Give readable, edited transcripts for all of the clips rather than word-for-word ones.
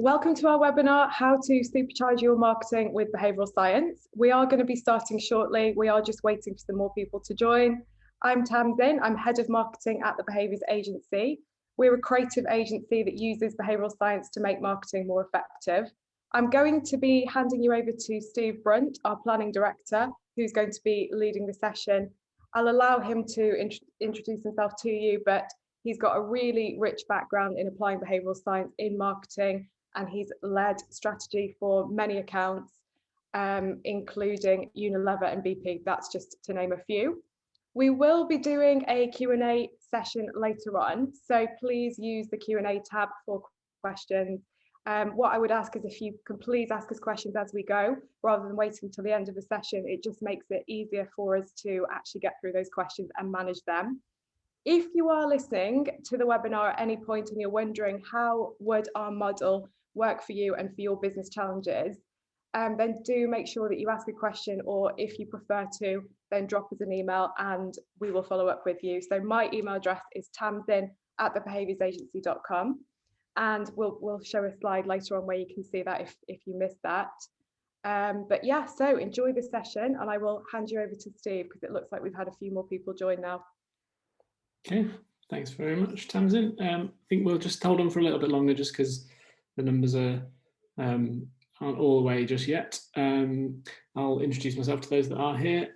Welcome to our webinar, How to Supercharge Your Marketing with Behavioural Science. We are going to be starting shortly. We are just waiting for some more people to join. I'm Tamsin. I'm Head of Marketing at the Behaviours Agency. We're a creative agency that uses behavioural science to make marketing more effective. I'm going to be handing you over to Steve Brunt, our Planning Director, who's going to be leading the session. I'll allow him to introduce himself to you, but he's got a really rich background in applying behavioural science in marketing, and he's led strategy for many accounts, including Unilever and BP. That's just to name a few. We will be doing a Q&A session later on, so please use the Q&A tab for questions. What I would ask is if you can please ask us questions as we go, rather than waiting until the end of the session. It just makes it easier for us to actually get through those questions and manage them. If you are listening to the webinar at any point and you're wondering how would our model work for you and for your business challenges, then do make sure that you ask a question, or if you prefer to, then drop us an email and we will follow up with you. So my email address is tamsin@behavioursAgency.com, and we'll show a slide later on where you can see that if you missed that. But yeah, so enjoy this session, and I will hand you over to Steve because it looks like we've had a few more people join now. Okay, thanks very much, Tamsin. I think we'll just hold on for a little bit longer just because the numbers aren't all the way just yet. I'll introduce myself to those that are here.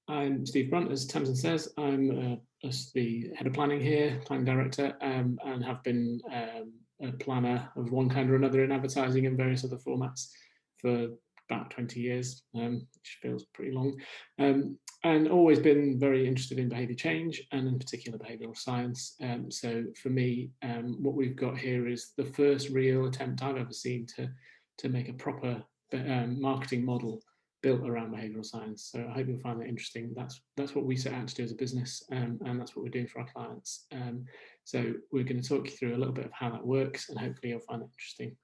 I'm Steve Brunt, as Tamsin says. I'm the head of planning here, planning director, and have been a planner of one kind or another in advertising and various other formats for about 20 years, which feels pretty long. And always been very interested in behaviour change, and in particular behavioural science. So for me, what we've got here is the first real attempt I've ever seen to make a proper marketing model built around behavioural science. So I hope you'll find that interesting. That's what we set out to do as a business, and that's what we're doing for our clients. So we're going to talk you through a little bit of how that works, and hopefully you'll find it interesting.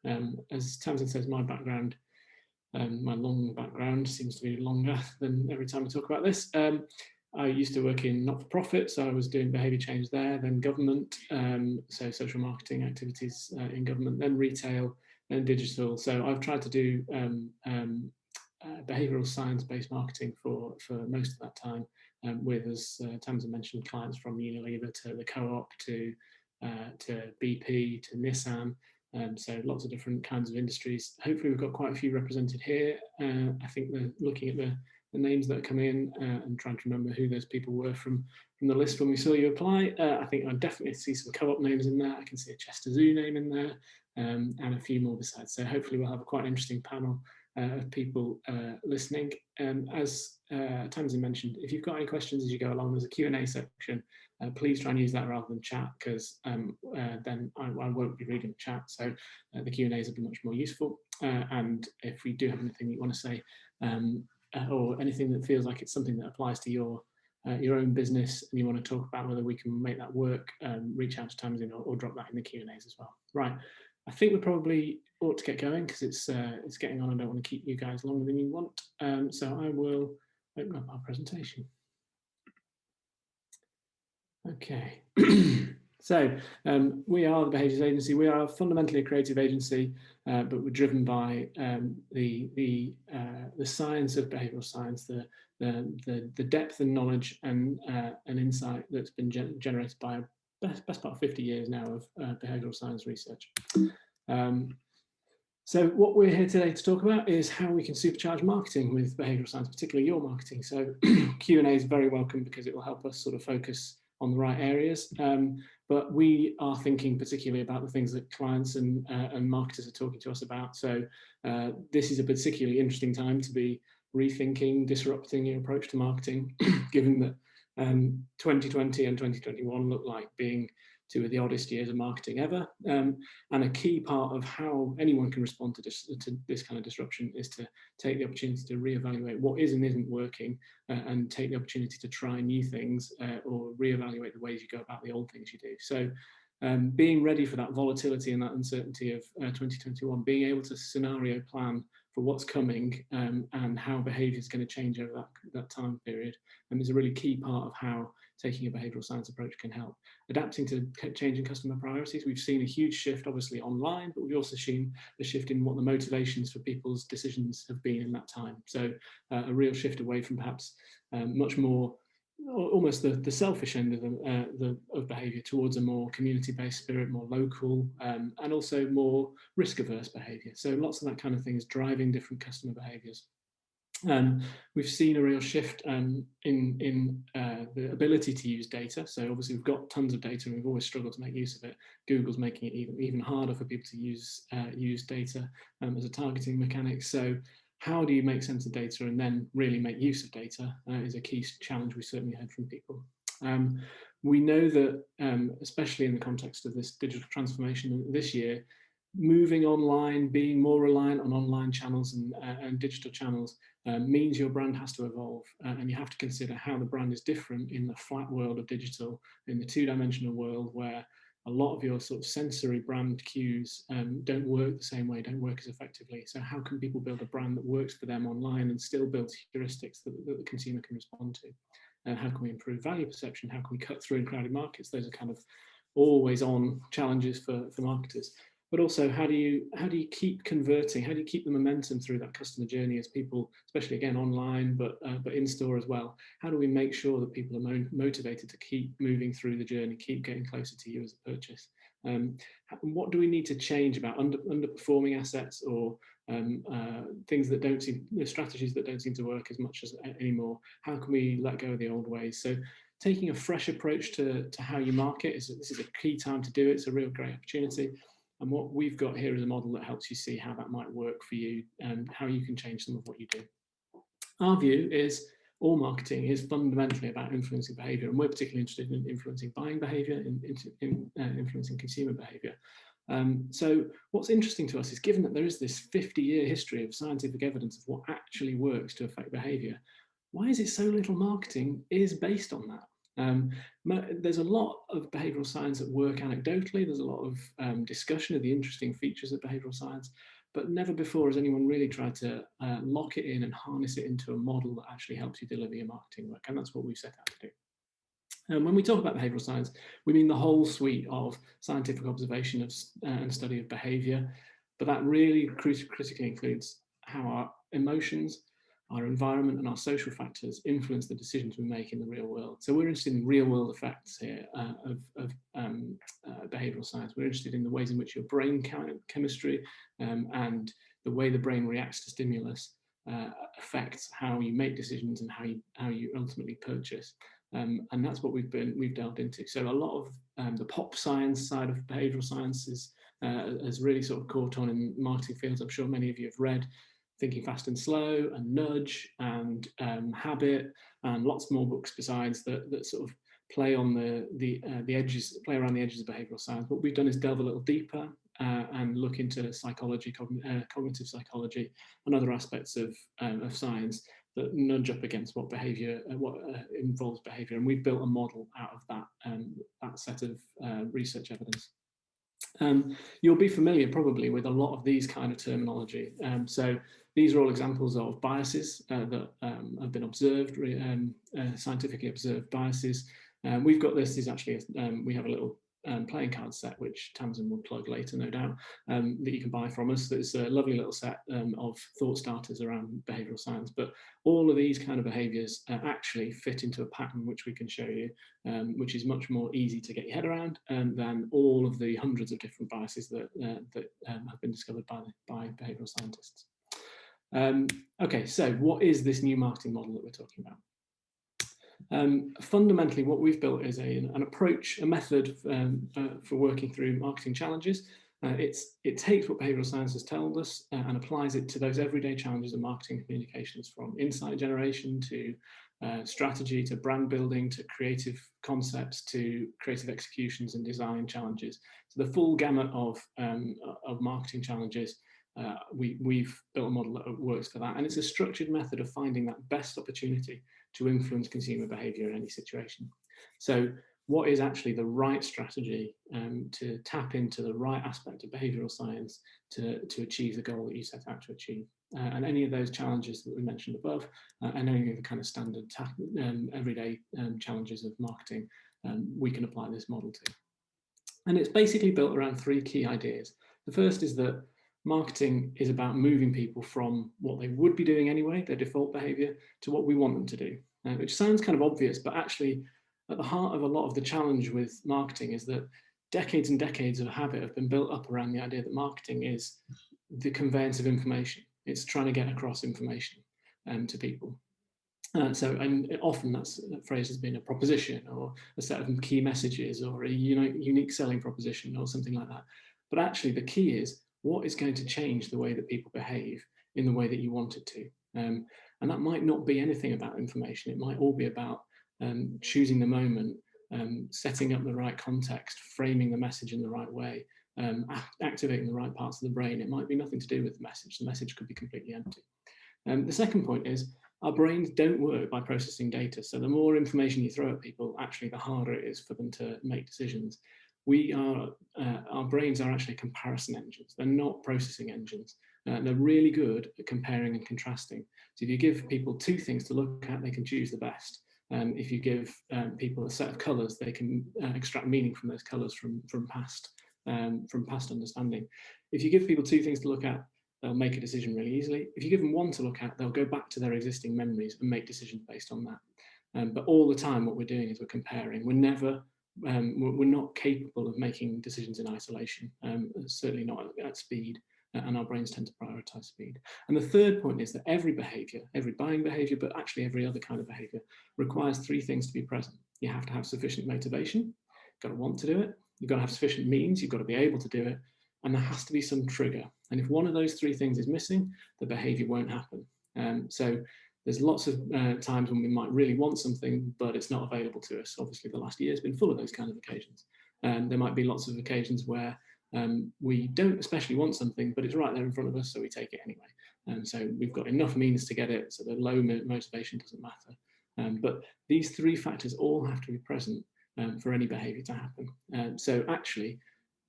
As Tamsin says, my background, my long background seems to be longer than every time I talk about this. I used to work in not-for-profit, so I was doing behaviour change there, then government, so social marketing activities in government, then retail, then digital. So I've tried to do behavioural science-based marketing for most of that time, with, as Tamsin mentioned, clients from Unilever to the Co-op to BP to Nissan. So lots of different kinds of industries. Hopefully we've got quite a few represented here. I think we're looking at the names that come in and trying to remember who those people were from the list when we saw you apply. I think I definitely see some Co-op names in there. I can see a Chester Zoo name in there, and a few more besides. So hopefully we'll have a quite interesting panel of people listening. As Tamsin mentioned, if you've got any questions as you go along, there's a Q&A section. Please try and use that rather than chat, because then I won't be reading the chat. So the Q&As will be much more useful. And if we do have anything that you want to say, or anything that feels like it's something that applies to your own business, and you want to talk about whether we can make that work, reach out to Tamsin or drop that in the Q&As as well. Right, I think we probably ought to get going because it's getting on. I don't want to keep you guys longer than you want. So I will open up our presentation. Okay, so we are the Behaviours Agency. We are fundamentally a creative agency, but we're driven by the science of behavioural science, the depth and knowledge and insight that's been generated by best part of 50 years now of behavioural science research. So what we're here today to talk about is how we can supercharge marketing with behavioural science, particularly your marketing. So Q&A is very welcome because it will help us sort of focus on the right areas. But we are thinking particularly about the things that clients and marketers are talking to us about. So this is a particularly interesting time to be rethinking, disrupting your approach to marketing, given that 2020 and 2021 look like being two of the oddest years of marketing ever. And a key part of how anyone can respond to this kind of disruption is to take the opportunity to reevaluate what is and isn't working, and take the opportunity to try new things, or reevaluate the ways you go about the old things you do. So being ready for that volatility and that uncertainty of 2021, being able to scenario plan for what's coming and how behaviour is going to change over that time period is a really key part of how taking a behavioural science approach can help. Adapting to changing customer priorities, we've seen a huge shift obviously online, but we've also seen a shift in what the motivations for people's decisions have been in that time. So a real shift away from perhaps much more almost the selfish end of behaviour towards a more community-based spirit, more local, and also more risk-averse behaviour. So lots of that kind of thing is driving different customer behaviours. We've seen a real shift in the ability to use data. So obviously we've got tons of data and we've always struggled to make use of it. Google's making it even harder for people to use data as a targeting mechanic. So how do you make sense of data and then really make use of data is a key challenge we certainly heard from people. We know that, especially in the context of this digital transformation this year, moving online, being more reliant on online channels and digital channels means your brand has to evolve, and you have to consider how the brand is different in the flat world of digital, in the two-dimensional world where a lot of your sort of sensory brand cues don't work the same way, don't work as effectively. So how can people build a brand that works for them online and still builds heuristics that the consumer can respond to? And how can we improve value perception? How can we cut through in crowded markets? Those are kind of always on challenges for marketers. But also, how do you keep converting? How do you keep the momentum through that customer journey as people, especially again online, but in store as well? How do we make sure that people are motivated to keep moving through the journey, keep getting closer to you as a purchase? What do we need to change about underperforming assets or things that don't seem, strategies that don't seem to work as much as anymore? How can we let go of the old ways? So taking a fresh approach to how you market this is a key time to do it. It's a real great opportunity. And what we've got here is a model that helps you see how that might work for you and how you can change some of what you do. Our view is all marketing is fundamentally about influencing behaviour, and we're particularly interested in influencing buying behaviour, in influencing consumer behaviour. So what's interesting to us is, given that there is this 50-year history of scientific evidence of what actually works to affect behaviour, why is it so little marketing is based on that? There's a lot of behavioural science at work anecdotally. There's a lot of discussion of the interesting features of behavioural science, but never before has anyone really tried to lock it in and harness it into a model that actually helps you deliver your marketing work. And that's what we've set out to do. When we talk about behavioural science, we mean the whole suite of scientific observation and study of behaviour, but that really critically includes how our emotions, our environment and our social factors influence the decisions we make in the real world. So we're interested in real world effects here of behavioural science. We're interested in the ways in which your brain chemistry and the way the brain reacts to stimulus affects how you make decisions and how you ultimately purchase. And that's what we've delved into. So a lot of the pop science side of behavioural science has really sort of caught on in marketing fields. I'm sure many of you have read Thinking Fast and Slow and Nudge and Habit and lots more books besides that sort of play on the edges, play around the edges of behavioural science. What we've done is delve a little deeper and look into psychology, cognitive psychology, and other aspects of science that nudge up against what involves behaviour. And we've built a model out of that set of research evidence. You'll be familiar probably with a lot of these kind of terminology. So these are all examples of biases that have been observed, scientifically observed biases. We've got this is actually, we have a little playing card set, which Tamsin will plug later, no doubt, that you can buy from us. There's a lovely little set of thought starters around behavioural science, but all of these kind of behaviours actually fit into a pattern which we can show you, which is much more easy to get your head around than all of the hundreds of different biases that have been discovered by behavioural scientists. Okay, so what is this new marketing model that we're talking about? Fundamentally, what we've built is an approach, a method for working through marketing challenges. It takes what behavioural science has told us and applies it to those everyday challenges of marketing communications, from insight generation to strategy to brand building to creative concepts to creative executions and design challenges. So the full gamut of marketing challenges. We've built a model that works for that, and it's a structured method of finding that best opportunity to influence consumer behaviour in any situation. So what is actually the right strategy to tap into the right aspect of behavioural science to achieve the goal that you set out to achieve. And any of those challenges that we mentioned above, and any of the kind of standard everyday challenges of marketing, we can apply this model to. And it's basically built around three key ideas. The first is that marketing is about moving people from what they would be doing anyway, their default behaviour, to what we want them to do, which sounds kind of obvious, but actually at the heart of a lot of the challenge with marketing is that decades and decades of habit have been built up around the idea that marketing is the conveyance of information. It's trying to get across information to people. And often that's phrased as being a proposition or a set of key messages or a unique selling proposition or something like that. But actually the key is what is going to change the way that people behave in the way that you want it to. And that might not be anything about information. It might all be about choosing the moment, setting up the right context, framing the message in the right way, activating the right parts of the brain. It might be nothing to do with the message. The message could be completely empty. The second point is our brains don't work by processing data. So the more information you throw at people, actually the harder it is for them to make decisions. Our brains are actually comparison engines. They're not processing engines. They're really good at comparing and contrasting. So if you give people two things to look at, they can choose the best. If you give people a set of colours, they can extract meaning from those colours from past understanding. If you give people two things to look at, they'll make a decision really easily. If you give them one to look at, they'll go back to their existing memories and make decisions based on that. But all the time, what we're doing is we're comparing. We're not capable of making decisions in isolation, certainly not at speed. And our brains tend to prioritize speed. And the third point is that every behavior, every buying behavior, but actually every other kind of behavior, requires three things to be present. You have to have sufficient motivation, you've got to want to do it, you've got to have sufficient means, you've got to be able to do it, and there has to be some trigger. And if one of those three things is missing, the behavior won't happen. So there's lots of times when we might really want something, but it's not available to us. Obviously, the last year has been full of those kind of occasions. There might be lots of occasions where we don't especially want something, but it's right there in front of us, so we take it anyway. So we've got enough means to get it, so the low motivation doesn't matter. But these three factors all have to be present for any behavior to happen. So actually,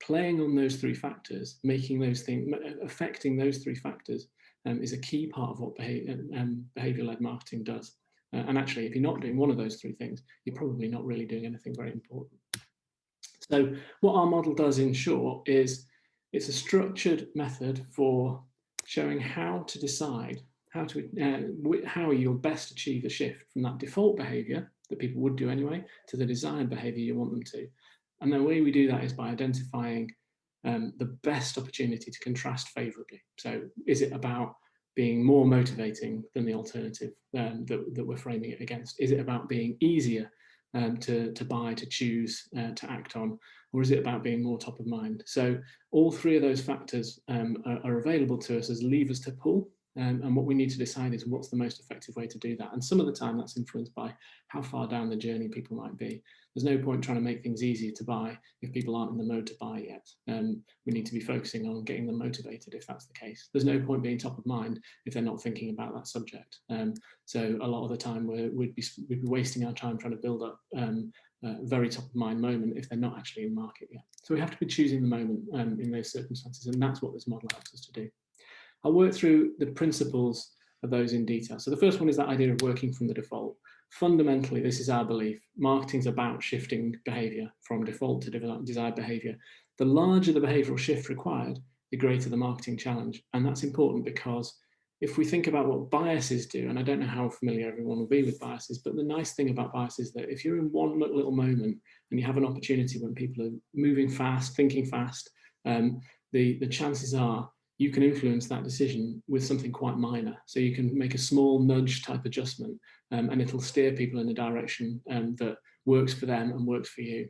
playing on those three factors, making those things, affecting those three factors is a key part of what behavior-led marketing does. And actually, if you're not doing one of those three things, you're probably not really doing anything very important. So what our model does in short is it's a structured method for showing how to decide how you'll best achieve a shift from that default behavior that people would do anyway to the desired behavior you want them to. And the way we do that is by identifying the best opportunity to contrast favorably. So is it about being more motivating than the alternative that we're framing it against? Is it about being easier to buy, to choose, to act on, or is it about being more top of mind? So all three of those factors are available to us as levers to pull. And what we need to decide is what's the most effective way to do that. And some of the time that's influenced by how far down the journey people might be. There's no point trying to make things easier to buy if people aren't in the mode to buy yet. We need to be focusing on getting them motivated if that's the case. There's no point being top of mind if they're not thinking about that subject. So a lot of the time we'd be wasting our time trying to build up a very top of mind moment if they're not actually in market yet. So we have to be choosing the moment in those circumstances, and that's what this model helps us to do. I'll work through the principles of those in detail. So the first one is that idea of working from the default. Fundamentally, this is our belief. Marketing's about shifting behavior from default to desired behavior. The larger the behavioral shift required, the greater the marketing challenge. And that's important because if we think about what biases do, and I don't know how familiar everyone will be with biases, but the nice thing about bias is that if you're in one little moment and you have an opportunity when people are moving fast, thinking fast, the chances are you can influence that decision with something quite minor. So you can make a small nudge type adjustment and it'll steer people in a direction that works for them and works for you.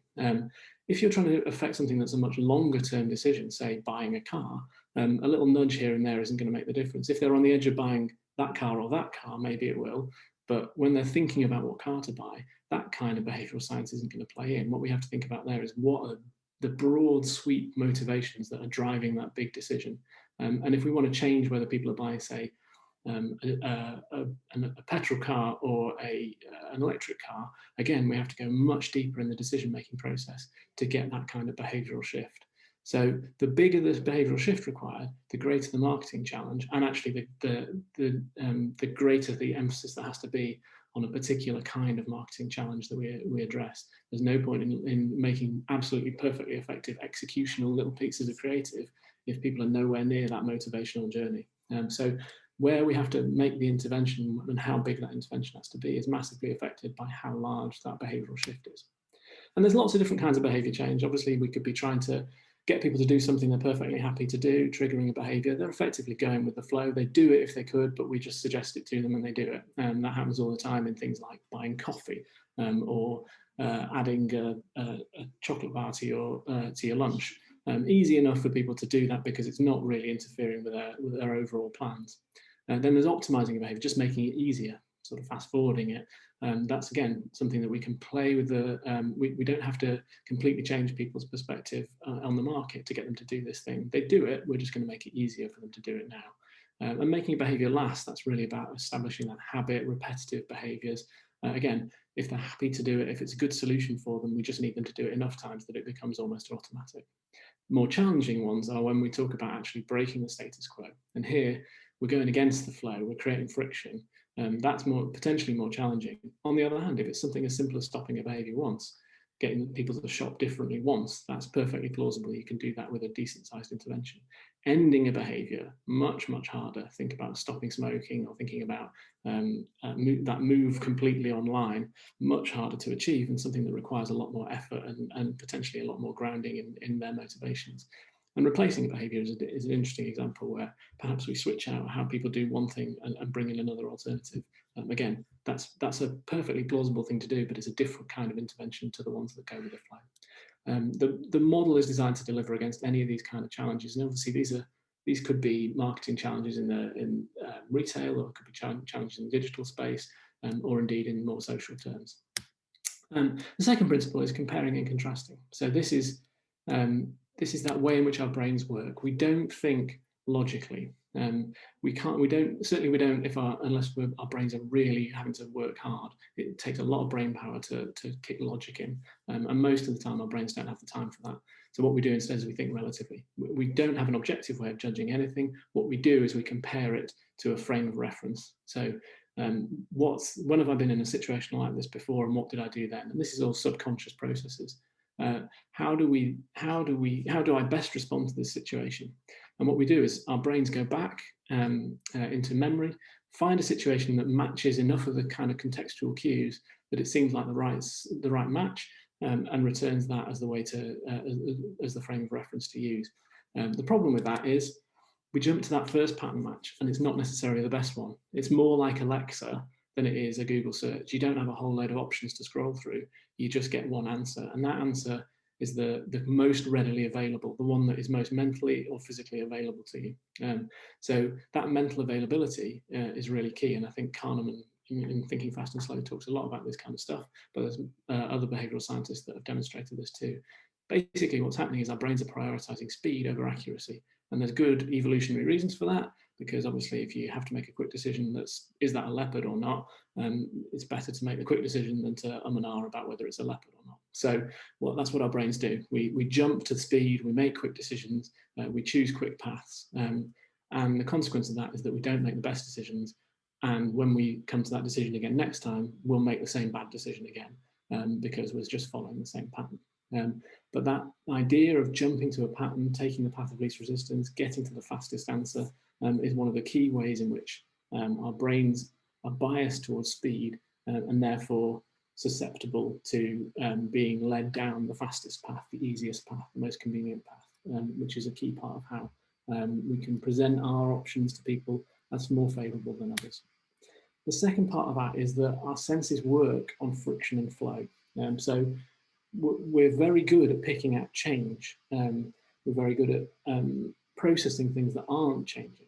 If you're trying to affect something that's a much longer term decision, say buying a car, a little nudge here and there isn't going to make the difference. If they're on the edge of buying that car or that car, maybe it will. But when they're thinking about what car to buy, that kind of behavioral science isn't going to play in. What we have to think about there is what are the broad sweep motivations that are driving that big decision. And if we want to change whether people are buying, say, a petrol car or an electric car, again, we have to go much deeper in the decision-making process to get that kind of behavioural shift. So the bigger the behavioural shift required, the greater the marketing challenge, and actually the greater the emphasis that has to be on a particular kind of marketing challenge that we address. There's no point in making absolutely perfectly effective executional little pieces of creative if people are nowhere near that motivational journey. So where we have to make the intervention and how big that intervention has to be is massively affected by how large that behavioural shift is. And there's lots of different kinds of behaviour change. Obviously, we could be trying to get people to do something they're perfectly happy to do, triggering a behaviour. They're effectively going with the flow. They do it if they could, but we just suggest it to them and they do it. And that happens all the time in things like buying coffee or adding a chocolate bar to your lunch. Easy enough for people to do that because it's not really interfering with their overall plans. Then there's optimizing behavior, just making it easier, sort of fast forwarding it. That's again something that we can play with. We don't have to completely change people's perspective on the market to get them to do this thing. They do it. We're just going to make it easier for them to do it now. And making behavior last, that's really about establishing that habit, repetitive behaviors. Again, if they're happy to do it, if it's a good solution for them, we just need them to do it enough times that it becomes almost automatic. More challenging ones are when we talk about actually breaking the status quo. And here we're going against the flow, we're creating friction. That's potentially more challenging. On the other hand, if it's something as simple as stopping a behavior once, getting people to shop differently once, that's perfectly plausible. You can do that with a decent sized intervention. Ending a behavior, much, much harder. Think about stopping smoking or thinking about that move completely online, much harder to achieve and something that requires a lot more effort and potentially a lot more grounding in their motivations. And replacing a behavior is an interesting example where perhaps we switch out how people do one thing and bring in another alternative. Again, that's a perfectly plausible thing to do, but it's a different kind of intervention to the ones that go with the flow. The model is designed to deliver against any of these kind of challenges, and obviously these could be marketing challenges in retail, or it could be challenges in the digital space, or indeed in more social terms. The second principle is comparing and contrasting. So this is that way in which our brains work. We don't think logically. We don't if unless our brains are really having to work hard. It takes a lot of brain power to kick logic in, and most of the time our brains don't have the time for that. So what we do instead is we think relatively. We don't have an objective way of judging anything. What we do is we compare it to a frame of reference. So when have I been in a situation like this before, and what did I do then? And this is all subconscious processes. How do I best respond to this situation? And what we do is our brains go back into memory, find a situation that matches enough of the kind of contextual cues that it seems like the right match, and returns that as the way to as the frame of reference to use. The problem with that is we jump to that first pattern match, and it's not necessarily the best one. It's more like Alexa than it is a Google search. You don't have a whole load of options to scroll through. You just get one answer, and that answer is the most readily available, the one that is most mentally or physically available to you. So that mental availability is really key, and I think Kahneman in Thinking Fast and Slow talks a lot about this kind of stuff, but there's other behavioural scientists that have demonstrated this too. Basically, what's happening is our brains are prioritising speed over accuracy, and there's good evolutionary reasons for that, because obviously if you have to make a quick decision is that a leopard or not, it's better to make the quick decision than to and ah about whether it's a leopard or not. So that's what our brains do. We jump to speed, we make quick decisions, we choose quick paths, and the consequence of that is that we don't make the best decisions, and when we come to that decision again next time, we'll make the same bad decision again, because we're just following the same pattern. But that idea of jumping to a pattern, taking the path of least resistance, getting to the fastest answer, is one of the key ways in which our brains are biased towards speed, and therefore susceptible to being led down the fastest path, the easiest path, the most convenient path, which is a key part of how we can present our options to people as more favourable than others. The second part of that is that our senses work on friction and flow. So we're very good at picking out change. We're very good at processing things that aren't changing.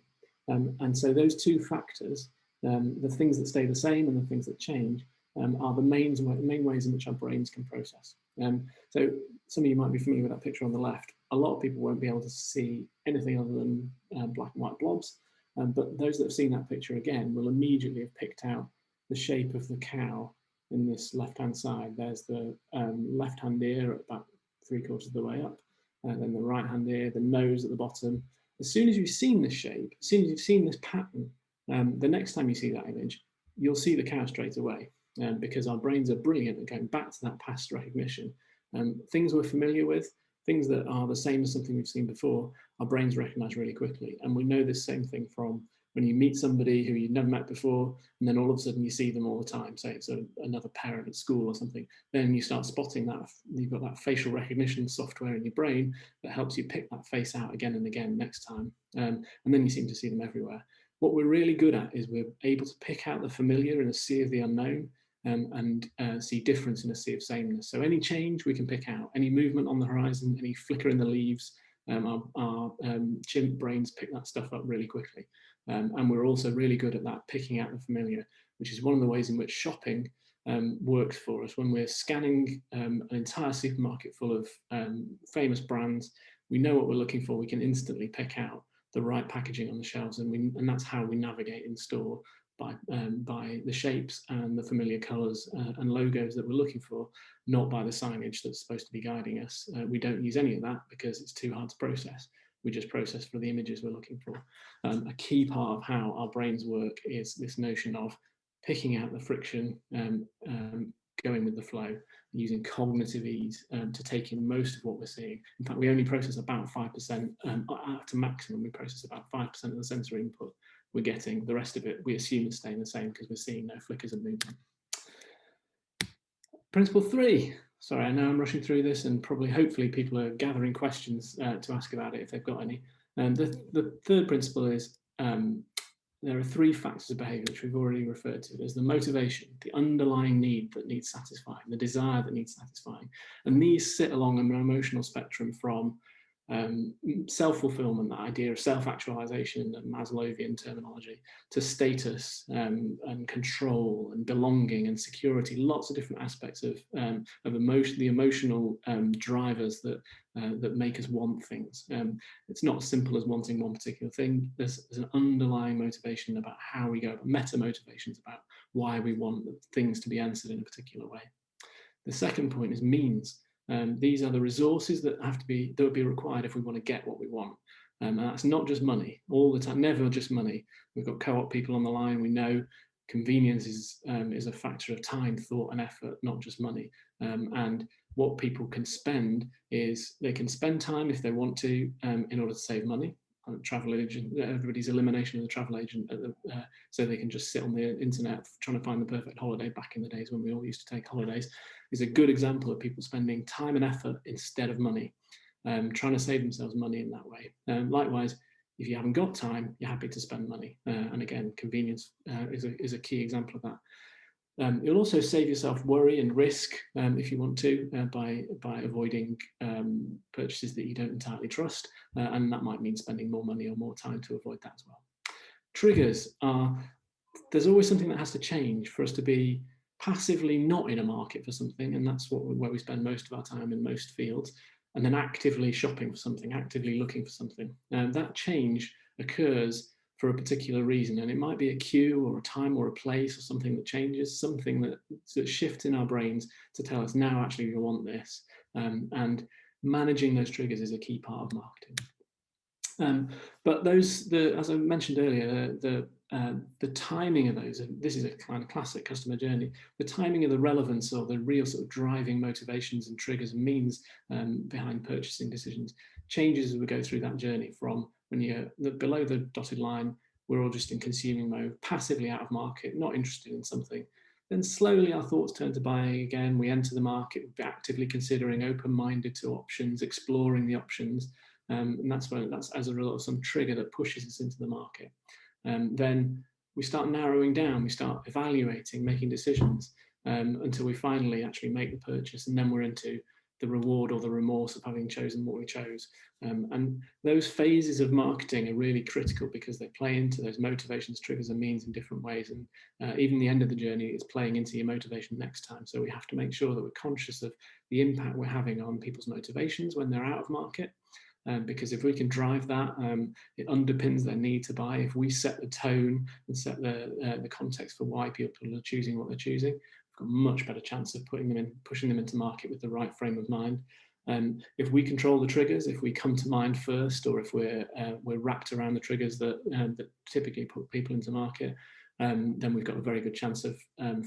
And so those two factors, the things that stay the same and the things that change, are the main ways in which our brains can process. So some of you might be familiar with that picture on the left. A lot of people won't be able to see anything other than black and white blobs. But those that have seen that picture again will immediately have picked out the shape of the cow in this left-hand side. There's the left-hand ear at about 3/4 of the way up, and then the right-hand ear, the nose at the bottom. As soon as you've seen this shape, as soon as you've seen this pattern, the next time you see that image, you'll see the cow straight away, because our brains are brilliant at going back to that past recognition. Things we're familiar with, things that are the same as something we've seen before, our brains recognize really quickly. And we know this same thing from when you meet somebody who you've never met before, and then all of a sudden you see them all the time, say it's another parent at school or something, then you start spotting that you've got that facial recognition software in your brain that helps you pick that face out again and again next time. And then you seem to see them everywhere. What we're really good at is we're able to pick out the familiar in a sea of the unknown, and see difference in a sea of sameness. So any change we can pick out, any movement on the horizon, any flicker in the leaves, our chimp brains pick that stuff up really quickly. And we're also really good at that, picking out the familiar, which is one of the ways in which shopping works for us. When we're scanning an entire supermarket full of famous brands, we know what we're looking for. We can instantly pick out the right packaging on the shelves, and that's how we navigate in store, by the shapes and the familiar colours and logos that we're looking for, not by the signage that's supposed to be guiding us. We don't use any of that because it's too hard to process. We just process for the images we're looking for. A key part of how our brains work is this notion of picking out the friction, going with the flow, using cognitive ease to take in most of what we're seeing. In fact, we only process about 5%, to maximum, we process about 5% of the sensory input we're getting. The rest of it, we assume is staying the same because we're seeing no flickers of movement. Principle 3. Sorry, I know I'm rushing through this, and probably, hopefully, people are gathering questions to ask about it if they've got any. The third principle is there are 3 factors of behaviour which we've already referred to. There's the motivation, the underlying need that needs satisfying, the desire that needs satisfying. And these sit along an emotional spectrum from self-fulfillment, that idea of self-actualization in the Maslowian terminology, to status and control and belonging and security, lots of different aspects of emotion, the emotional drivers that make us want things. It's not as simple as wanting one particular thing. There's an underlying motivation about how we go, meta motivations about why we want things to be answered in a particular way. The second point is means. These are the resources that would be required if we want to get what we want. And that's not just money all the time, never just money. We've got co-op people on the line. We know convenience is a factor of time, thought and effort, not just money. And what people can spend is they can spend time if they want to in order to save money. Travel agent, everybody's elimination of the travel agent, so they can just sit on the internet trying to find the perfect holiday back in the days when we all used to take holidays, is a good example of people spending time and effort instead of money, trying to save themselves money in that way. Likewise, if you haven't got time, you're happy to spend money. And again, convenience is a key example of that. You'll also save yourself worry and risk if you want to by avoiding purchases that you don't entirely trust, and that might mean spending more money or more time to avoid that as well. Triggers are, there's always something that has to change for us to be passively not in a market for something, and that's where we spend most of our time in most fields, and then actively shopping for something, actively looking for something. That change occurs for a particular reason, and it might be a cue or a time or a place or something that changes, something that shifts in our brains to tell us now actually we want this, and managing those triggers is a key part of marketing. But as I mentioned earlier, the timing of those, this is a kind of classic customer journey, the timing of the relevance or the real sort of driving motivations and triggers and means behind purchasing decisions changes as we go through that journey. From when you're below the dotted line, we're all just in consuming mode, passively out of market, not interested in something. Then slowly our thoughts turn to buying again. We enter the market, actively considering, open-minded to options, exploring the options. And that's as a result of some trigger that pushes us into the market. Then we start narrowing down, we start evaluating, making decisions until we finally actually make the purchase, and then we're into the reward or the remorse of having chosen what we chose. And those phases of marketing are really critical because they play into those motivations, triggers and means in different ways. And even the end of the journey is playing into your motivation next time. So we have to make sure that we're conscious of the impact we're having on people's motivations when they're out of market, because if we can drive that, it underpins their need to buy. If we set the tone and set the context for why people are choosing what they're choosing, we've got a much better chance of pushing them into market with the right frame of mind. If we control the triggers, if we come to mind first, or if we're wrapped around the triggers that typically put people into market, then we've got a very good chance of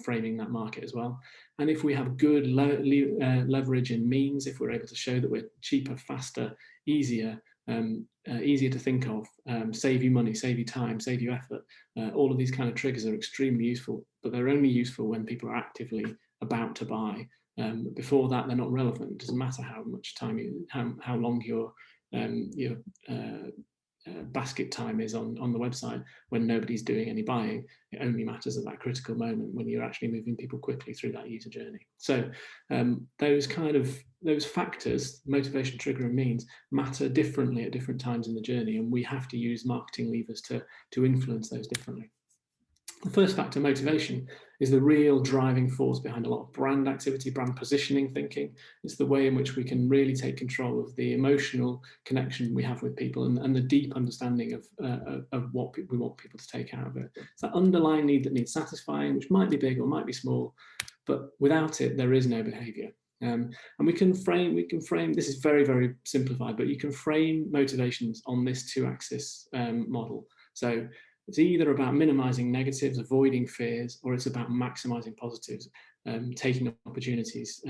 framing that market as well. And if we have good leverage in means, if we're able to show that we're cheaper, faster, easier, easier to think of, save you money, save you time, save you effort, all of these kind of triggers are extremely useful, but they're only useful when people are actively about to buy. Before that, they're not relevant. It doesn't matter how much time how long your basket time is on the website. When nobody's doing any buying, it only matters at that critical moment when you're actually moving people quickly through that user journey. So those factors, motivation, trigger, and means, matter differently at different times in the journey, and we have to use marketing levers to influence those differently. The first factor, motivation, is the real driving force behind a lot of brand activity, brand positioning thinking. It's the way in which we can really take control of the emotional connection we have with people and the deep understanding of what we want people to take out of it. It's that underlying need that needs satisfying, which might be big or might be small, but without it, there is no behavior. And we can frame, this is very, very simplified, but you can frame motivations on this two-axis model. So it's either about minimizing negatives, avoiding fears, or it's about maximizing positives, taking opportunities,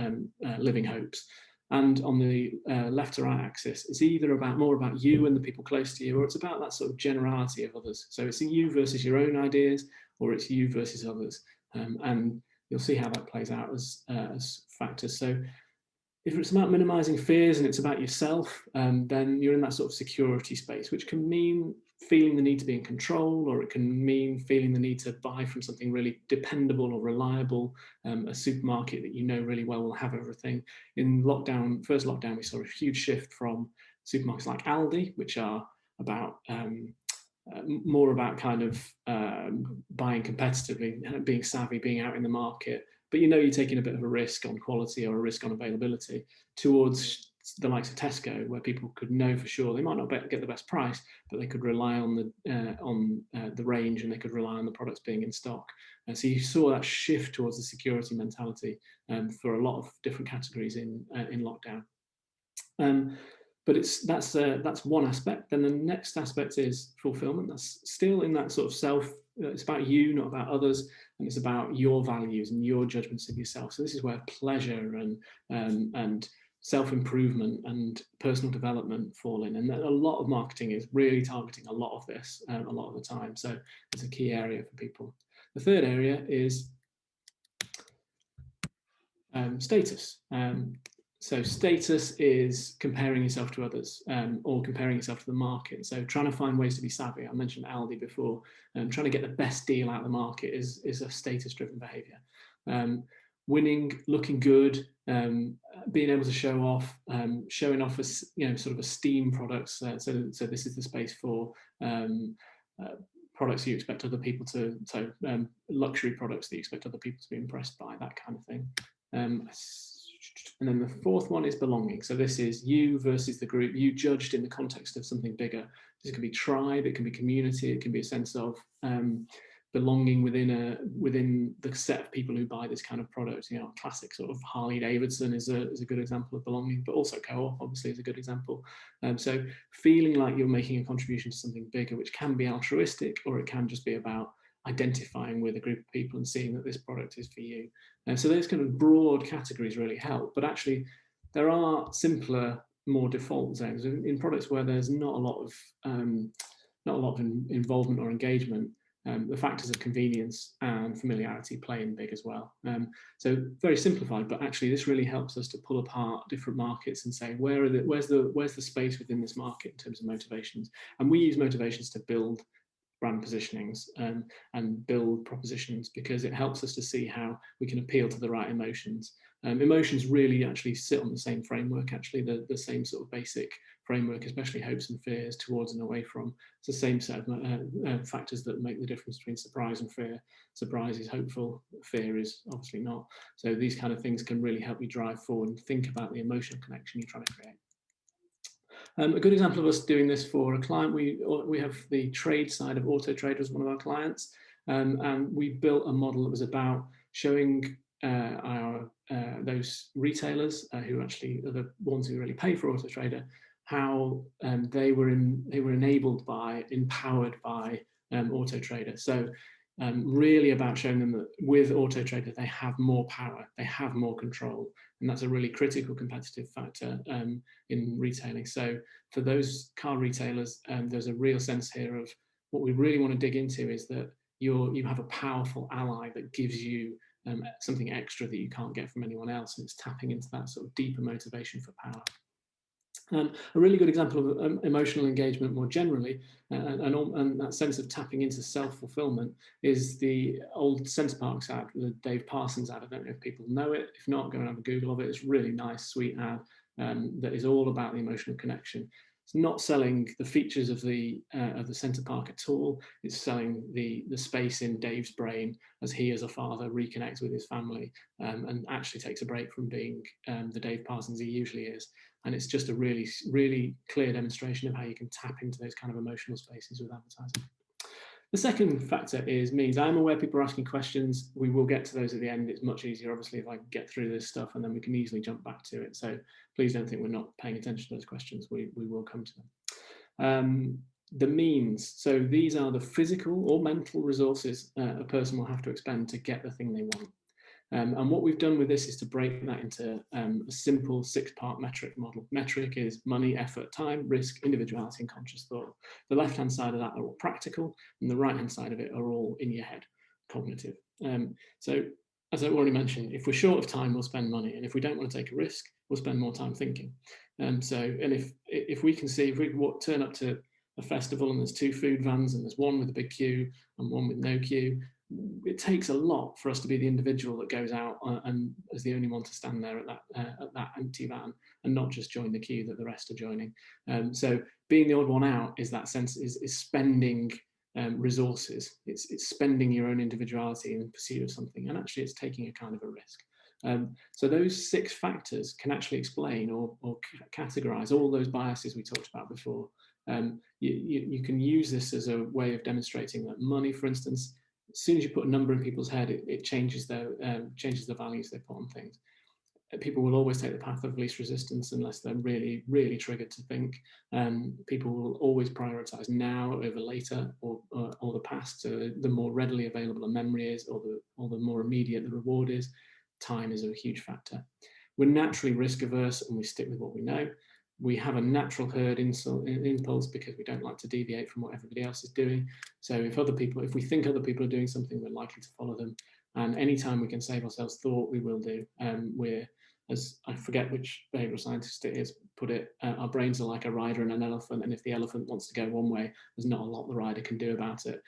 living hopes. And on the left to right axis, it's either more about you and the people close to you, or it's about that sort of generality of others. So it's you versus your own ideas, or it's you versus others. And you'll see how that plays out as factors. So if it's about minimizing fears and it's about yourself, then you're in that sort of security space, which can mean feeling the need to be in control, or it can mean feeling the need to buy from something really dependable or reliable, a supermarket that you know really well will have everything. In first lockdown, we saw a huge shift from supermarkets like Aldi, which are about more about kind of buying competitively, being savvy, being out in the market, but you know you're taking a bit of a risk on quality or a risk on availability, towards the likes of Tesco, where people could know for sure they might not get the best price, but they could rely on the range, and they could rely on the products being in stock. And so you saw that shift towards the security mentality for a lot of different categories in lockdown. But that's one aspect. Then the next aspect is fulfillment. That's still in that sort of it's about you, not about others, and it's about your values and your judgments of yourself. So this is where pleasure and self-improvement and personal development fall in, and a lot of marketing is really targeting a lot of this a lot of the time. So it's a key area for people. The third area is status. So status is comparing yourself to others, or comparing yourself to the market. So trying to find ways to be savvy. I mentioned Aldi before. Trying to get the best deal out of the market is a status-driven behaviour. Winning, looking good, being able to show off, showing off as sort of esteem products. So this is the space for products you expect other people to. So luxury products that you expect other people to be impressed by. That kind of thing. And then the fourth one is belonging. So this is you versus the group, you judged in the context of something bigger. This can be tribe, it can be community, it can be a sense of belonging within the set of people who buy this kind of product. Classic sort of Harley Davidson is a good example of belonging, but also Co-op obviously is a good example. So feeling like you're making a contribution to something bigger, which can be altruistic, or it can just be about identifying with a group of people and seeing that this product is for you. So those kind of broad categories really help, but actually there are simpler, more default zones in products where there's not a lot of involvement or engagement. The factors of convenience and familiarity play in big as well. So very simplified, but actually this really helps us to pull apart different markets and say where's the space within this market in terms of motivations. And we use motivations to build brand positionings and build propositions, because it helps us to see how we can appeal to the right emotions. Emotions really actually sit on the same framework, actually the same sort of basic framework, especially hopes and fears, towards and away from. It's the same set of factors that make the difference between surprise and fear. Surprise is hopeful, fear is obviously not. So these kind of things can really help you drive forward and think about the emotional connection you're trying to create. A good example of us doing this for a client, we have the trade side of Auto Trader as one of our clients, and we built a model that was about showing those retailers who actually are the ones who really pay for Auto Trader, how they were enabled by, empowered by Auto Trader. So really about showing them that with Auto Trader they have more power, they have more control, and that's a really critical competitive factor in retailing. So for those car retailers, there's a real sense here of what we really want to dig into is that you have a powerful ally that gives you something extra that you can't get from anyone else, and it's tapping into that sort of deeper motivation for power. A really good example of emotional engagement more generally, and that sense of tapping into self-fulfillment, is the old Centre Parks ad, the Dave Parsons ad. I don't know if people know it. If not, go and have a Google of it. It's a really nice, sweet ad that is all about the emotional connection. It's not selling the features of the Centre Park at all. It's selling the space in Dave's brain as he, as a father, reconnects with his family and actually takes a break from being the Dave Parsons he usually is. And it's just a really, really clear demonstration of how you can tap into those kind of emotional spaces with advertising. The second factor means I'm aware people are asking questions. We will get to those at the end. It's much easier, obviously, if I get through this stuff, and then we can easily jump back to it. So please don't think we're not paying attention to those questions. We will come to them. The means. So these are the physical or mental resources a person will have to expend to get the thing they want. And what we've done with this is to break that into a simple 6-part metric model. Metric is money, effort, time, risk, individuality, and conscious thought. The left-hand side of that are all practical, and the right-hand side of it are all in your head, cognitive. So as I already mentioned, if we're short of time, we'll spend money. And if we don't want to take a risk, we'll spend more time thinking. And if we can see, if we turn up to a festival and there's 2 food vans and there's one with a big queue and one with no queue, it takes a lot for us to be the individual that goes out and is the only one to stand there at that empty van and not just join the queue that the rest are joining. So being the odd one out is that sense is spending resources. It's spending your own individuality in pursuit of something, and actually it's taking a kind of a risk. So those 6 factors can actually explain or categorize all those biases we talked about before. You can use this as a way of demonstrating that money, for instance, as soon as you put a number in people's head, it changes the values they put on things. People will always take the path of least resistance unless they're really, really triggered to think. People will always prioritize now over later or the past. So the more readily available a memory is, or the more immediate the reward is. Time is a huge factor. We're naturally risk averse and we stick with what we know. We have a natural herd impulse because we don't like to deviate from what everybody else is doing. So if we think other people are doing something, we're likely to follow them. And anytime we can save ourselves thought, we will do. As I forget which behavioural scientist it is, put it, our brains are like a rider and an elephant, and if the elephant wants to go one way, there's not a lot the rider can do about it.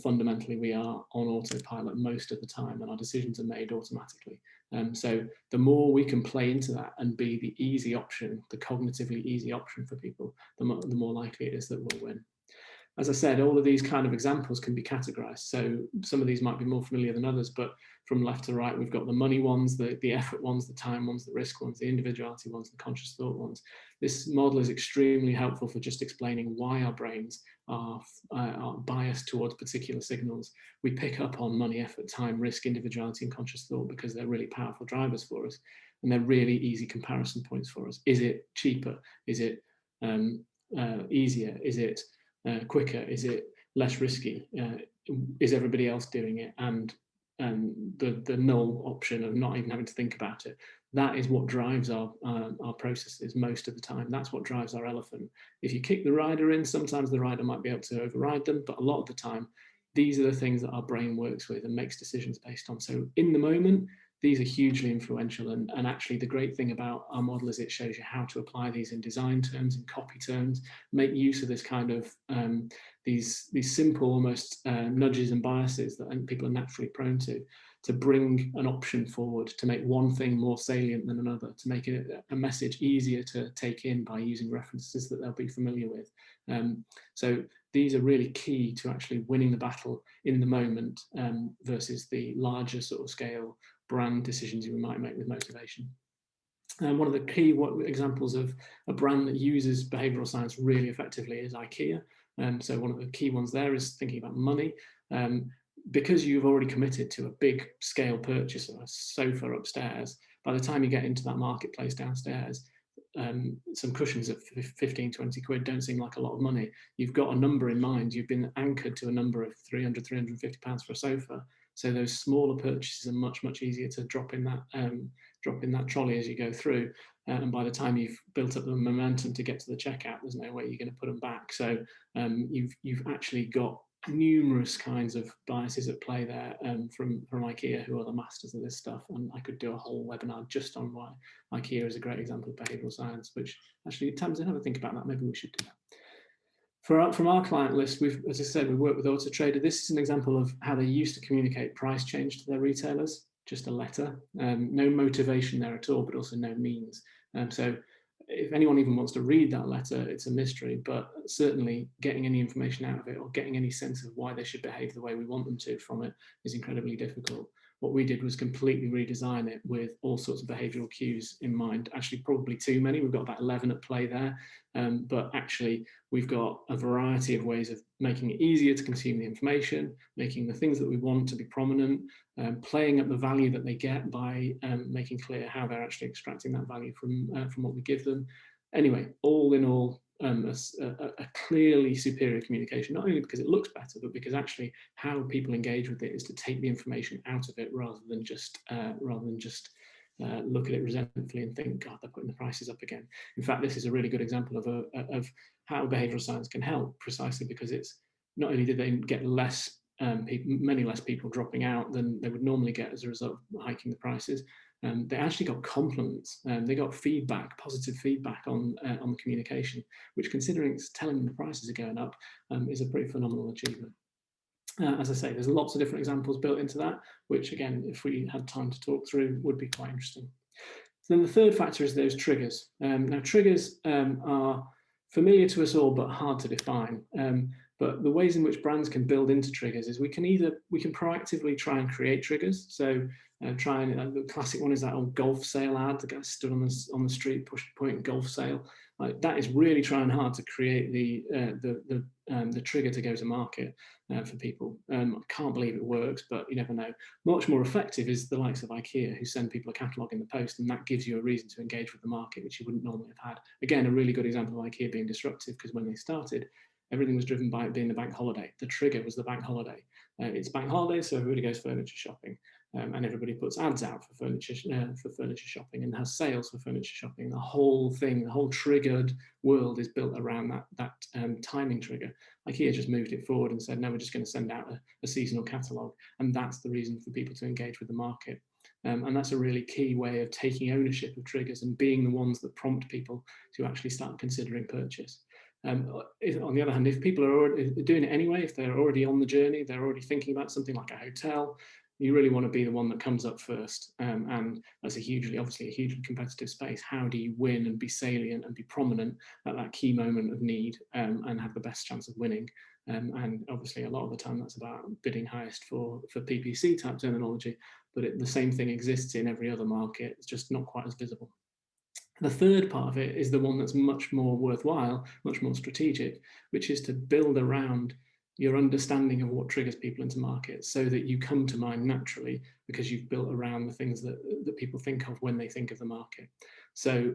Fundamentally, we are on autopilot most of the time, and our decisions are made automatically. So the more we can play into that and be the easy option, the cognitively easy option for people, the more likely it is that we'll win. As I said, all of these kind of examples can be categorized. So some of these might be more familiar than others, but from left to right, we've got the money ones, the effort ones, the time ones, the risk ones, the individuality ones, the conscious thought ones. This model is extremely helpful for just explaining why our brains are biased towards particular signals. We pick up on money, effort, time, risk, individuality, and conscious thought because they're really powerful drivers for us, and they're really easy comparison points for us. Is it cheaper? Is it easier? Is it quicker? Is it less risky? Is everybody else doing it? And the null option of not even having to think about it, that is what drives our processes most of the time. That's what drives our elephant. If you kick the rider in, sometimes the rider might be able to override them, but a lot of the time, these are the things that our brain works with and makes decisions based on. So in the moment, these are hugely influential, and actually the great thing about our model is it shows you how to apply these in design terms, in copy terms, make use of this kind of these simple almost nudges and biases that people are naturally prone to bring an option forward, to make one thing more salient than another, to make a message easier to take in by using references that they'll be familiar with. So these are really key to actually winning the battle in the moment versus the larger sort of scale brand decisions you might make with motivation. One of the key examples of a brand that uses behavioural science really effectively is IKEA. So one of the key ones there is thinking about money. Because you've already committed to a big scale purchase of a sofa upstairs, by the time you get into that marketplace downstairs, some cushions at 15, 20 quid don't seem like a lot of money. You've got a number in mind. You've been anchored to a number of 300, 350 pounds for a sofa. So those smaller purchases are much, much easier to drop in that trolley as you go through. And by the time you've built up the momentum to get to the checkout, there's no way you're going to put them back. So you've actually got numerous kinds of biases at play there from IKEA, who are the masters of this stuff. And I could do a whole webinar just on why IKEA is a great example of behavioural science, which actually, Tamsin, have a think about that. Maybe we should do that. From our client list, as I said, we work with Auto Trader. This is an example of how they used to communicate price change to their retailers, just a letter. No motivation there at all, but also no means. So if anyone even wants to read that letter, it's a mystery, but certainly getting any information out of it or getting any sense of why they should behave the way we want them to from it is incredibly difficult. What we did was completely redesign it with all sorts of behavioural cues in mind. Actually, probably too many. We've got about 11 at play there. But actually, we've got a variety of ways of making it easier to consume the information, making the things that we want to be prominent, playing up the value that they get by making clear how they're actually extracting that value from what we give them. Anyway, all in all, a clearly superior communication, not only because it looks better, but because actually how people engage with it is to take the information out of it rather than just look at it resentfully and think, God, they're putting the prices up again. In fact, this is a really good example of how behavioural science can help, precisely because it's not only did they get many less people dropping out than they would normally get as a result of hiking the prices, they actually got compliments. They got feedback, positive feedback on the communication, which, considering it's telling them the prices are going up, is a pretty phenomenal achievement. As I say, there's lots of different examples built into that, which, again, if we had time to talk through, would be quite interesting. So then the third factor is those triggers. Now, triggers are familiar to us all, but hard to define. But the ways in which brands can build into triggers is we can proactively try and create triggers. So the classic one is that old golf sale ad. The guy stood on the street, pointing golf sale. Like, that is really trying hard to create the trigger to go to market for people. I can't believe it works, but you never know. Much more effective is the likes of IKEA, who send people a catalogue in the post, and that gives you a reason to engage with the market, which you wouldn't normally have had. Again, a really good example of IKEA being disruptive, because when they started, everything was driven by it being the bank holiday. The trigger was the bank holiday. It's bank holiday, so everybody goes furniture shopping, and everybody puts ads out for furniture shopping and has sales for furniture shopping. The whole thing, the whole triggered world is built around that timing trigger. IKEA just moved it forward and said, no, we're just going to send out a seasonal catalogue, and that's the reason for people to engage with the market. And that's a really key way of taking ownership of triggers and being the ones that prompt people to actually start considering purchase. On the other hand, if people are already doing it anyway, if they're already on the journey, they're already thinking about something like a hotel, you really want to be the one that comes up first. And that's obviously a hugely competitive space. How do you win and be salient and be prominent at that key moment of need, and have the best chance of winning? And obviously, a lot of the time, that's about bidding highest for PPC type terminology. But the same thing exists in every other market. It's just not quite as visible. The third part of it is the one that's much more worthwhile, much more strategic, which is to build around your understanding of what triggers people into markets, so that you come to mind naturally because you've built around the things that people think of when they think of the market. So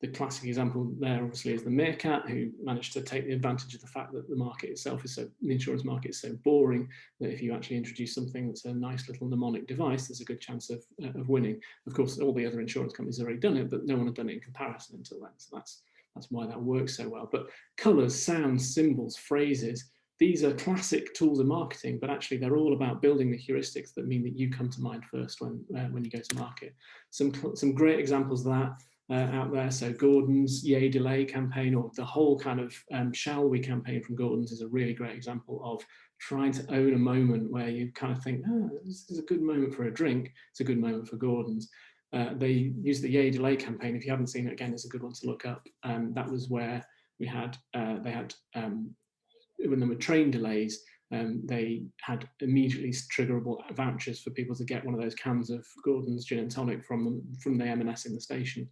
the classic example there, obviously, is the meerkat, who managed to take the advantage of the fact that the market itself the insurance market is so boring that if you actually introduce something that's a nice little mnemonic device, there's a good chance of winning. Of course, all the other insurance companies have already done it, but no one had done it in comparison until then. So that's why that works so well. But colours, sounds, symbols, phrases, these are classic tools of marketing, but actually they're all about building the heuristics that mean that you come to mind first when you go to market. Some great examples of that out there. So Gordon's Yay Delay campaign, or the whole kind of Shall We campaign from Gordon's, is a really great example of trying to own a moment where you kind of think, this is a good moment for a drink. It's a good moment for Gordon's. They used the Yay Delay campaign. If you haven't seen it, again, it's a good one to look up. That was where they had when there were train delays, they had immediately triggerable vouchers for people to get one of those cans of Gordon's gin and tonic from the M&S in the station.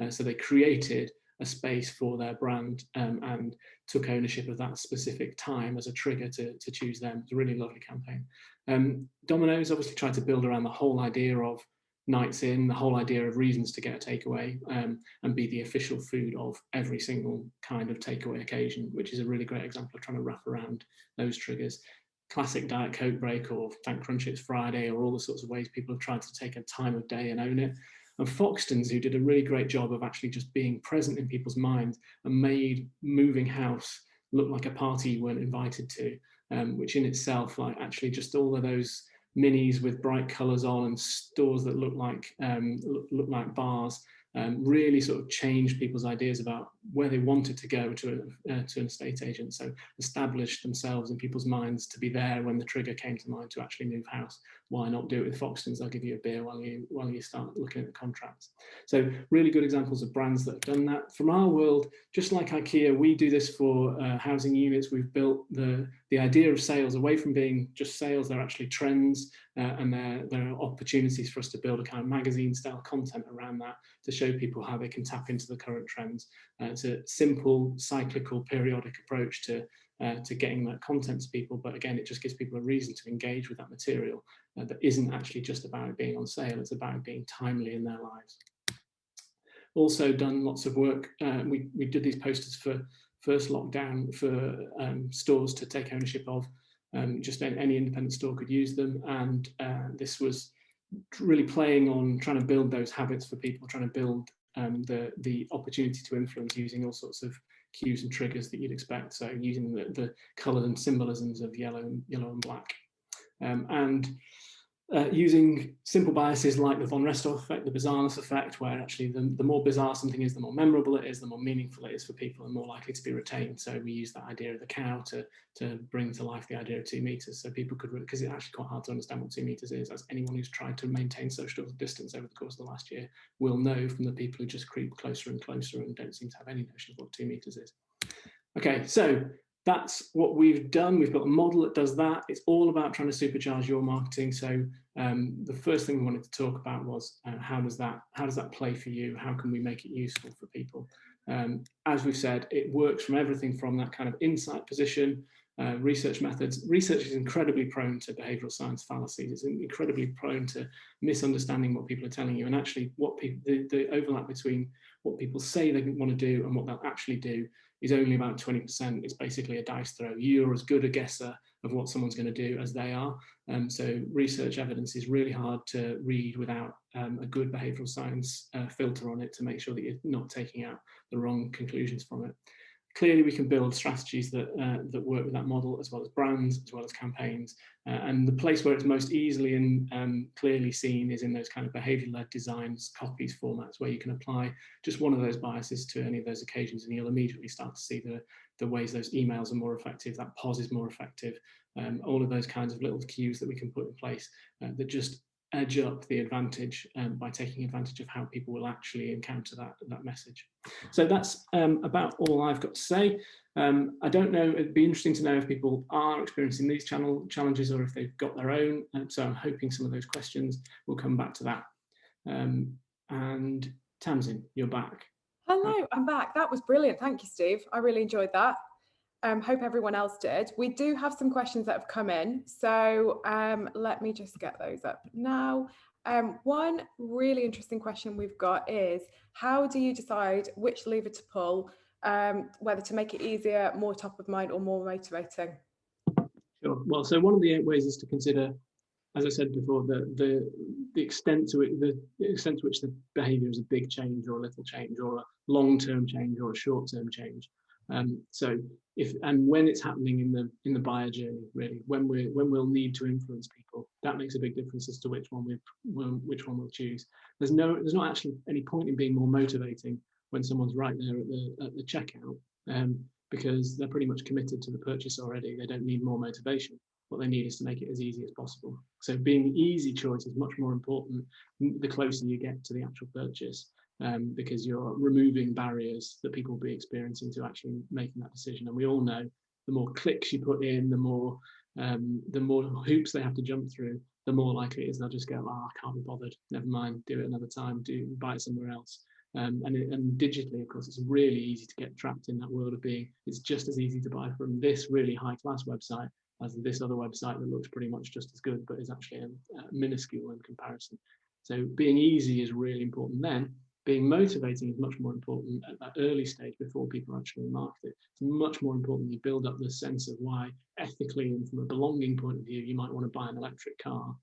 So they created a space for their brand and took ownership of that specific time as a trigger to choose them. It's a really lovely campaign. Domino's obviously tried to build around the whole idea of nights in, the whole idea of reasons to get a takeaway, and be the official food of every single kind of takeaway occasion, which is a really great example of trying to wrap around those triggers. Classic Diet Coke break, or Thank Crunch It's Friday, or all the sorts of ways people have tried to take a time of day and own it. And Foxtons, who did a really great job of actually just being present in people's minds and made moving house look like a party you weren't invited to, which in itself, like actually just all of those minis with bright colours on and stores that look like bars, really sort of changed people's ideas about where they wanted to go to an estate agent. So established themselves in people's minds to be there when the trigger came to mind to actually move house. Why not do it with Foxtons? They'll give you a beer while you start looking at the contracts. So really good examples of brands that have done that. From our world, just like IKEA, we do this for housing units. We've built the idea of sales away from being just sales. They're actually trends, and there are opportunities for us to build a kind of magazine style content around that to show people how they can tap into the current trends. It's a simple, cyclical, periodic approach to getting that content to people, but again, it just gives people a reason to engage with that material that isn't actually just about it being on sale. It's about it being timely in their lives. Also done lots of work. We did these posters for first lockdown for stores to take ownership of. Just any independent store could use them, and this was really playing on trying to build those habits for people, trying to build the opportunity to influence using all sorts of cues and triggers that you'd expect. So using the colour and symbolisms of yellow and black, and using simple biases like the von Restorff effect, the bizarreness effect, where actually the more bizarre something is, the more memorable it is, the more meaningful it is for people, and more likely to be retained. So we use that idea of the cow to bring to life the idea of 2 meters, so people could, because it's actually quite hard to understand what 2 meters is, as anyone who's tried to maintain social distance over the course of the last year will know from the people who just creep closer and closer and don't seem to have any notion of what 2 meters is. Okay, so that's what we've done. We've got a model that does that. It's all about trying to supercharge your marketing. So the first thing we wanted to talk about was how does that play for you? How can we make it useful for people? As we've said, it works from everything from that kind of insight position, research methods. Research is incredibly prone to behavioural science fallacies. It's incredibly prone to misunderstanding what people are telling you, and actually what the overlap between what people say they want to do and what they'll actually do is only about 20%. It's basically a dice throw. You're as good a guesser of what someone's going to do as they are. So research evidence is really hard to read without a good behavioural science filter on it to make sure that you're not taking out the wrong conclusions from it. Clearly, we can build strategies that work with that model, as well as brands, as well as campaigns. And the place where it's most easily and clearly seen is in those kind of behaviour-led designs, copies, formats, where you can apply just one of those biases to any of those occasions, and you'll immediately start to see the ways those emails are more effective, that pause is more effective, all of those kinds of little cues that we can put in place that just edge up the advantage by taking advantage of how people will actually encounter that message. So that's about all I've got to say. I don't know, it'd be interesting to know if people are experiencing these challenges or if they've got their own. So I'm hoping some of those questions will come back to that. And Tamsin, you're back. Hello, I'm back. That was brilliant. Thank you, Steve. I really enjoyed that. Hope everyone else did. We do have some questions that have come in. So let me just get those up now. One really interesting question we've got is, how do you decide which lever to pull, whether to make it easier, more top of mind, or more motivating? Sure. Well, so one of the ways is to consider, as I said before, the extent to which the behaviour is a big change or a little change or a long-term change or a short-term change. So if and when it's happening in the buyer journey, really, when we'll need to influence people, that makes a big difference as to which one we'll choose. There's not actually any point in being more motivating when someone's right there at the checkout, because they're pretty much committed to the purchase already. They don't need more motivation. What they need is to make it as easy as possible. So being the easy choice is much more important the closer you get to the actual purchase. Because you're removing barriers that people will be experiencing to actually making that decision. And we all know the more clicks you put in, the more hoops they have to jump through, the more likely it is they'll just go, oh, I can't be bothered, never mind, do it another time, buy it somewhere else. And digitally, of course, it's really easy to get trapped in that world of being, it's just as easy to buy from this really high-class website as this other website that looks pretty much just as good, but is actually minuscule in comparison. So being easy is really important then. Being motivating is much more important at that early stage before people actually market it. It's much more important you build up the sense of why ethically and from a belonging point of view you might want to buy an electric car,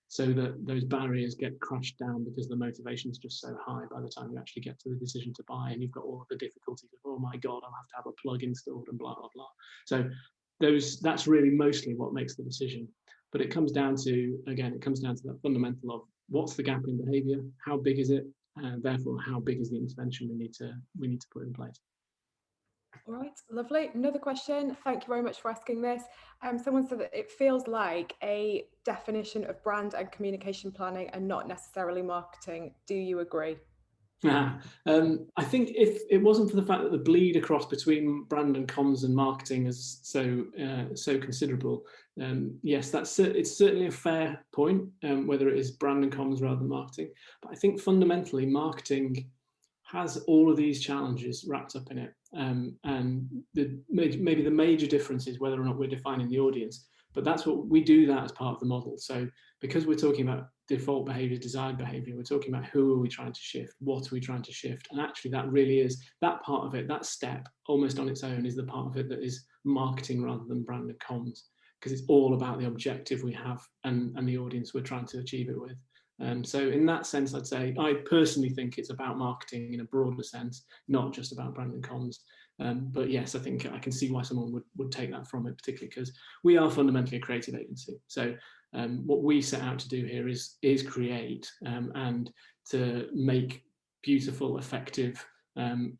so that those barriers get crashed down because the motivation is just so high by the time you actually get to the decision to buy, and you've got all of the difficulties of, oh my God, I'll have to have a plug installed and blah, blah, blah. So that's really mostly what makes the decision. But it comes down to, again, it comes down to that fundamental of what's the gap in behavior, how big is it, and therefore how big is the intervention we need to put in place. All right, lovely. Another question. Thank you very much for asking this. Someone said that it feels like a definition of brand and communication planning and not necessarily marketing. Do you agree? I think if it wasn't for the fact that the bleed across between brand and comms and marketing is so considerable, yes, it's certainly a fair point, whether it is brand and comms rather than marketing. But I think fundamentally marketing has all of these challenges wrapped up in it, and maybe the major difference is whether or not we're defining the audience. But that's what we do, that as part of the model. So because we're talking about default behavior, desired behavior, we're talking about who are we trying to shift, what are we trying to shift, and actually that really is that part of it. That step almost on its own is the part of it that is marketing rather than brand and comms, because it's all about the objective we have and the audience we're trying to achieve it with. So in that sense, I'd say I personally think it's about marketing in a broader sense, not just about brand and comms. But yes, I think I can see why someone would take that from it, particularly because we are fundamentally a creative agency. So what we set out to do here is create and to make beautiful, effective and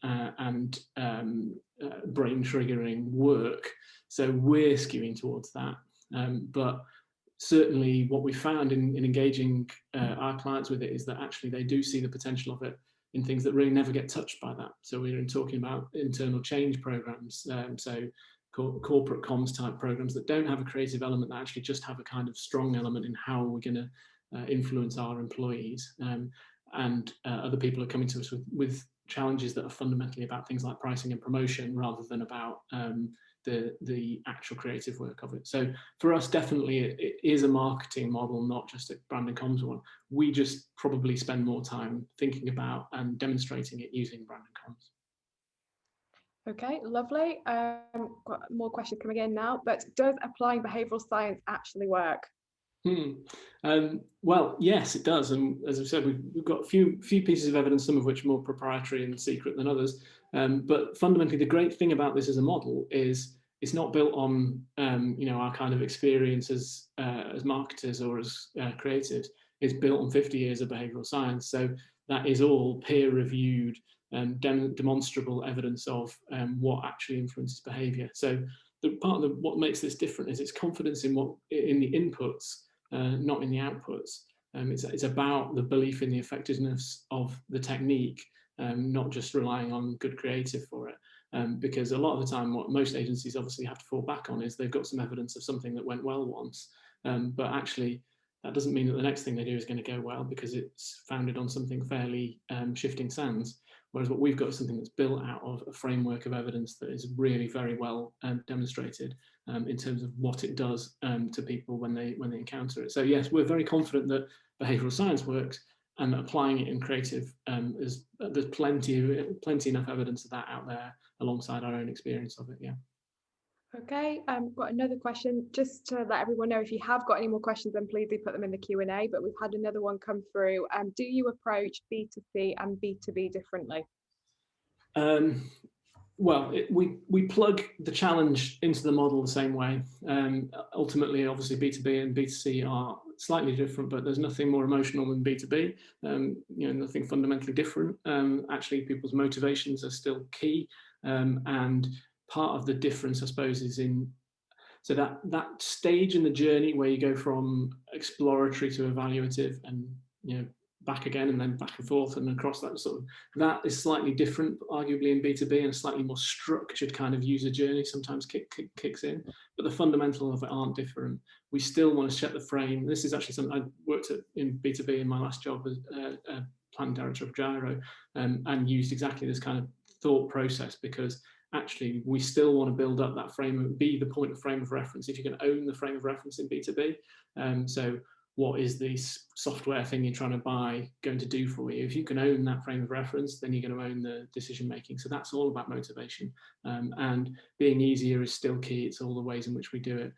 brain triggering work. So we're skewing towards that. But certainly what we found in engaging our clients with it is that actually they do see the potential of it in things that really never get touched by that. So we're talking about internal change programs, so corporate comms type programs that don't have a creative element, that actually just have a kind of strong element in how we're going to influence our employees. And other people are coming to us with challenges that are fundamentally about things like pricing and promotion rather than about the actual creative work of it. So for us, definitely it is a marketing model, not just a brand and comms one. We just probably spend more time thinking about and demonstrating it using brand and comms. Okay, lovely. Got more questions coming in now, but does applying behavioural science actually work? Well, yes, it does. And as I've said, we've got a few pieces of evidence, some of which are more proprietary and secret than others. But fundamentally, the great thing about this as a model is it's not built on our kind of experience as marketers or as creatives. It's built on 50 years of behavioural science. So that is all peer-reviewed and demonstrable evidence of what actually influences behaviour. So the part of what makes this different is its confidence in the inputs, not in the outputs. It's about the belief in the effectiveness of the technique, not just relying on good creative for it. Because a lot of the time, what most agencies obviously have to fall back on is they've got some evidence of something that went well once, but actually that doesn't mean that the next thing they do is going to go well because it's founded on something fairly shifting sands. Whereas what we've got is something that's built out of a framework of evidence that is really very well demonstrated in terms of what it does to people when they encounter it. So yes, we're very confident that behavioural science works, and applying it in creative, there's plenty enough evidence of that out there alongside our own experience of it. Yeah. Okay, got another question. Just to let everyone know, if you have got any more questions, then please do put them in the Q&A. But we've had another one come through. Do you approach B2C and B2B differently? Well, we plug the challenge into the model the same way. Ultimately, obviously, B2B and B2C are slightly different, but there's nothing more emotional than B2B. Nothing fundamentally different. Actually, people's motivations are still key, and part of the difference, I suppose, is so that stage in the journey where you go from exploratory to evaluative, and back again and then back and forth and across that sort of, that is slightly different, arguably in B2B, and slightly more structured kind of user journey sometimes kicks in, but the fundamentals of it aren't different. We still want to set the frame. This is actually something I worked at in B2B in my last job as a planning director of Gyro, and used exactly this kind of thought process, because actually we still want to build up that frame, be the point of frame of reference if you can own the frame of reference in B2B. So what is this software thing you're trying to buy going to do for you? If you can own that frame of reference, then you're going to own the decision making. So that's all about motivation, and being easier is still key. It's all the ways in which we do it.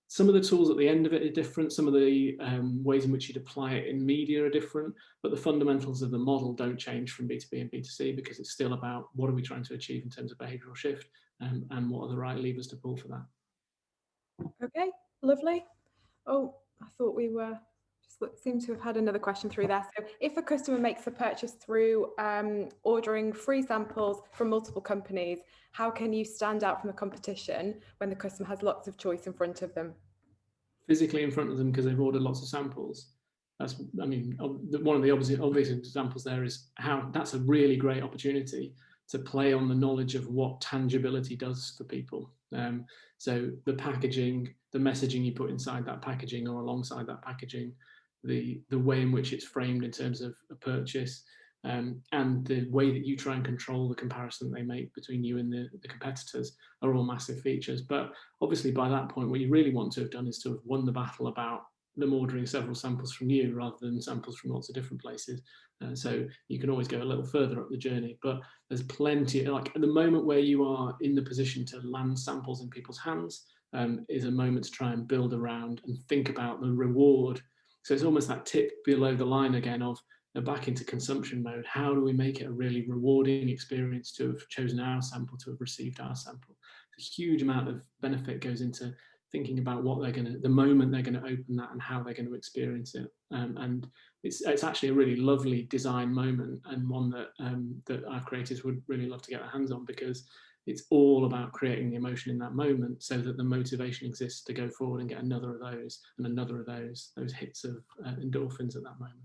Some of the tools at the end of it are different. Some of the ways in which you'd apply it in media are different, but the fundamentals of the model don't change from B2B and B2C, because it's still about what are we trying to achieve in terms of behavioural shift, and what are the right levers to pull for that. Okay, lovely. Oh, I thought we were just seem to have had another question through there. So if a customer makes a purchase through ordering free samples from multiple companies, how can you stand out from the competition when the customer has lots of choice in front of them? Physically in front of them, because they've ordered lots of samples. That's, I mean, one of the obvious examples there is how that's a really great opportunity to play on the knowledge of what tangibility does for people. So the packaging, the messaging you put inside that packaging or alongside that packaging, the way in which it's framed in terms of a purchase, and the way that you try and control the comparison they make between you and the competitors are all massive features. But obviously by that point, what you really want to have done is to have won the battle about them ordering several samples from you rather than samples from lots of different places. So you can always go a little further up the journey, but there's plenty, like at the moment where you are in the position to land samples in people's hands, is a moment to try and build around and think about the reward. So it's almost that tip below the line again of back into consumption mode. How do we make it a really rewarding experience to have chosen our sample, to have received our sample? A huge amount of benefit goes into thinking about what they're going to, the moment they're going to open that and how they're going to experience it. And it's actually a really lovely design moment, and one that that our creators would really love to get their hands on, because it's all about creating the emotion in that moment so that the motivation exists to go forward and get another of those and another of those hits of endorphins at that moment.